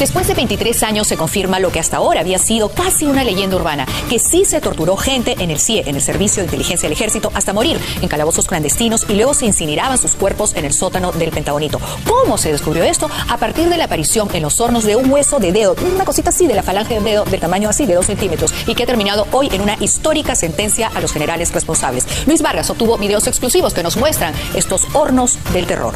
Después de 23 años se confirma lo que hasta ahora había sido casi una leyenda urbana, que sí se torturó gente en el CIE, en el Servicio de Inteligencia del Ejército, hasta morir en calabozos clandestinos y luego se incineraban sus cuerpos en el sótano del Pentagonito. ¿Cómo se descubrió esto? A partir de la aparición en los hornos de un hueso de dedo, una cosita así de la falange del dedo, del tamaño así de 2 centímetros, y que ha terminado hoy en una histórica sentencia a los generales responsables. Luis Vargas obtuvo videos exclusivos que nos muestran estos hornos del terror.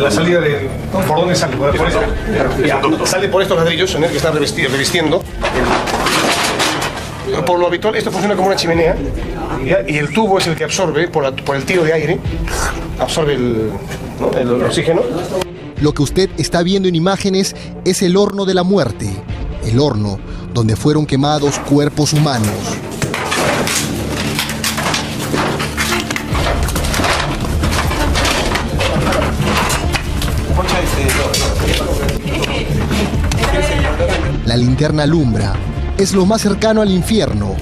La salida de... ¿Por dónde sale? Por eso. Sale por estos ladrillos en el que está revistiendo. Por lo habitual, esto funciona como una chimenea, ¿ya? Y el tubo es el que absorbe, por el tiro de aire, absorbe el oxígeno. Lo que usted está viendo en imágenes es el horno de la muerte, el horno donde fueron quemados cuerpos humanos. La linterna alumbra, es lo más cercano al infierno.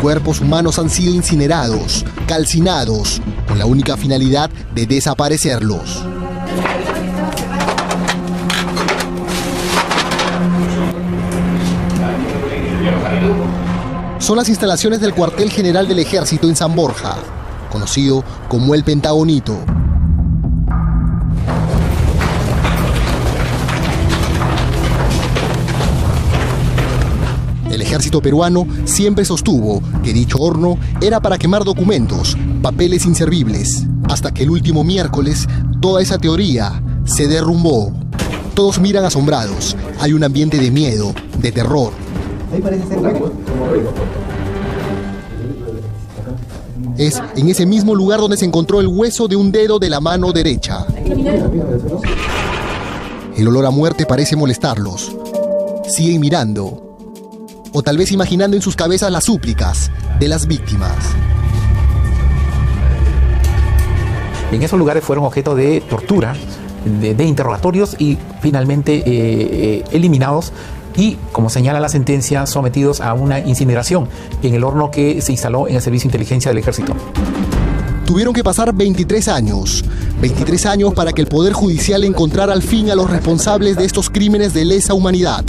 Cuerpos humanos han sido incinerados, calcinados, con la única finalidad de desaparecerlos. Son las instalaciones del cuartel general del Ejército en San Borja, conocido como el Pentagonito. El ejército peruano siempre sostuvo que dicho horno era para quemar documentos, papeles inservibles, hasta que el último miércoles toda esa teoría se derrumbó. Todos miran asombrados, hay un ambiente de miedo, de terror. Ahí parece ser Es en ese mismo lugar donde se encontró el hueso de un dedo de la mano derecha. El olor a muerte parece molestarlos. Siguen mirando. O tal vez imaginando en sus cabezas las súplicas de las víctimas. En esos lugares fueron objeto de tortura, de interrogatorios y finalmente eliminados y, como señala la sentencia, sometidos a una incineración en el horno que se instaló en el Servicio de Inteligencia del Ejército. Tuvieron que pasar 23 años para que el Poder Judicial encontrara al fin a los responsables de estos crímenes de lesa humanidad.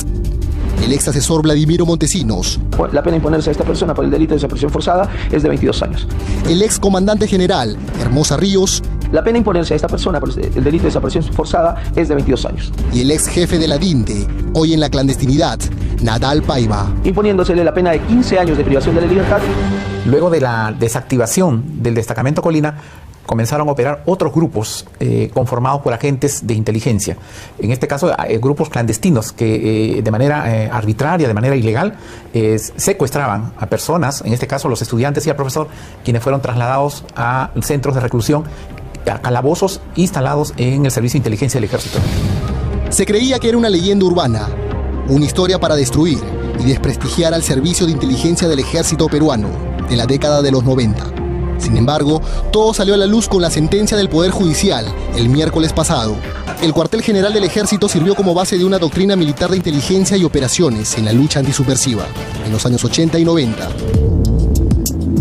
El ex asesor Vladimiro Montesinos. La pena imponerse a esta persona por el delito de desaparición forzada es de 22 años. El ex comandante general Hermosa Ríos. La pena imponerse a esta persona por el delito de desaparición forzada es de 22 años. Y el ex jefe de la DINTE, hoy en la clandestinidad, Nadal Paiva. Imponiéndosele la pena de 15 años de privación de la libertad. Luego de la desactivación del destacamento Colina, comenzaron a operar otros grupos conformados por agentes de inteligencia. En este caso, grupos clandestinos que de manera arbitraria, de manera ilegal, secuestraban a personas, en este caso los estudiantes y al profesor, quienes fueron trasladados a centros de reclusión, a calabozos instalados en el Servicio de Inteligencia del Ejército. Se creía que era una leyenda urbana, una historia para destruir y desprestigiar al Servicio de Inteligencia del Ejército peruano de la década de los 90. Sin embargo, todo salió a la luz con la sentencia del Poder Judicial el miércoles pasado. El cuartel general del Ejército sirvió como base de una doctrina militar de inteligencia y operaciones en la lucha antisubversiva en los años 80 y 90.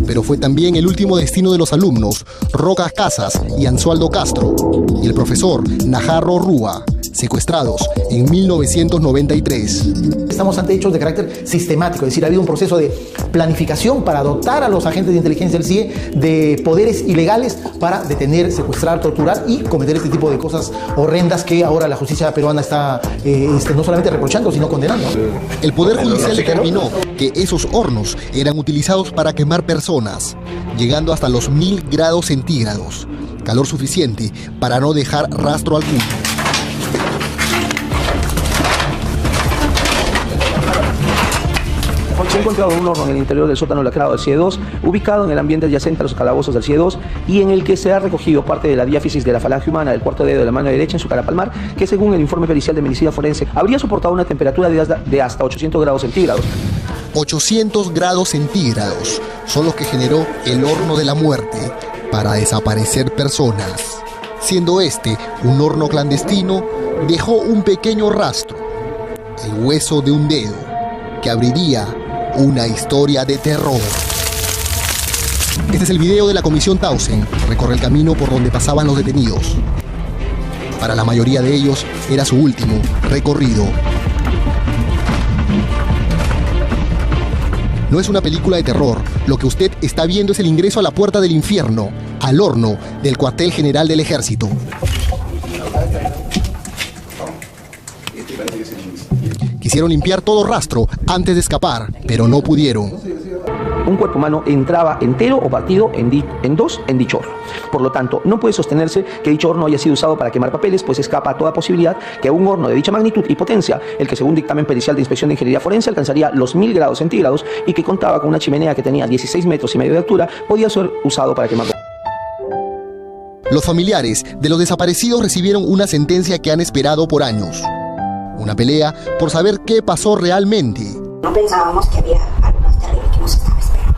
Pero fue también el último destino de los alumnos Rocas Casas y Ansualdo Castro y el profesor Najarro Rúa, secuestrados en 1993. Estamos ante hechos de carácter sistemático, es decir, ha habido un proceso de planificación para dotar a los agentes de inteligencia del CIE de poderes ilegales para detener, secuestrar, torturar y cometer este tipo de cosas horrendas que ahora la justicia peruana está no solamente reprochando, sino condenando. El Poder Judicial determinó que esos hornos eran utilizados para quemar personas, llegando hasta los 1000 grados centígrados, calor suficiente para no dejar rastro alguno. Se ha encontrado un horno en el interior del sótano lacrado del CIE 2, ubicado en el ambiente adyacente a los calabozos del CIE 2 y en el que se ha recogido parte de la diáfisis de la falange humana del cuarto dedo de la mano derecha en su cara palmar, que según el informe pericial de medicina forense habría soportado una temperatura de hasta 800 grados centígrados. 800 grados centígrados son los que generó el horno de la muerte para desaparecer personas. Siendo este un horno clandestino, dejó un pequeño rastro, el hueso de un dedo, que abriría una historia de terror. Este es el video de la Comisión Tausen, que recorre el camino por donde pasaban los detenidos. Para la mayoría de ellos era su último recorrido. No es una película de terror. Lo que usted está viendo es el ingreso a la puerta del infierno, al horno del cuartel general del Ejército. Quisieron limpiar todo rastro antes de escapar, pero no pudieron. Un cuerpo humano entraba entero o partido en dos en dicho horno. Por lo tanto, no puede sostenerse que dicho horno haya sido usado para quemar papeles, pues escapa a toda posibilidad que un horno de dicha magnitud y potencia, el que según dictamen pericial de inspección de ingeniería forense alcanzaría los 1000 grados centígrados y que contaba con una chimenea que tenía 16 metros y medio de altura, podía ser usado para quemar. Los familiares de los desaparecidos recibieron una sentencia que han esperado por años. Una pelea por saber qué pasó realmente. No pensábamos que había algo más terrible que nos estaba esperando.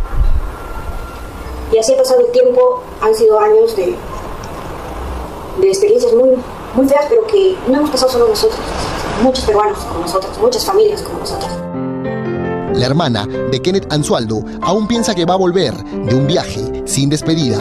Y así ha pasado el tiempo, han sido años de experiencias muy feas, pero que no hemos pasado solo nosotros. Muchos peruanos como nosotros, muchas familias como nosotros. La hermana de Kenneth Anzualdo aún piensa que va a volver de un viaje sin despedida.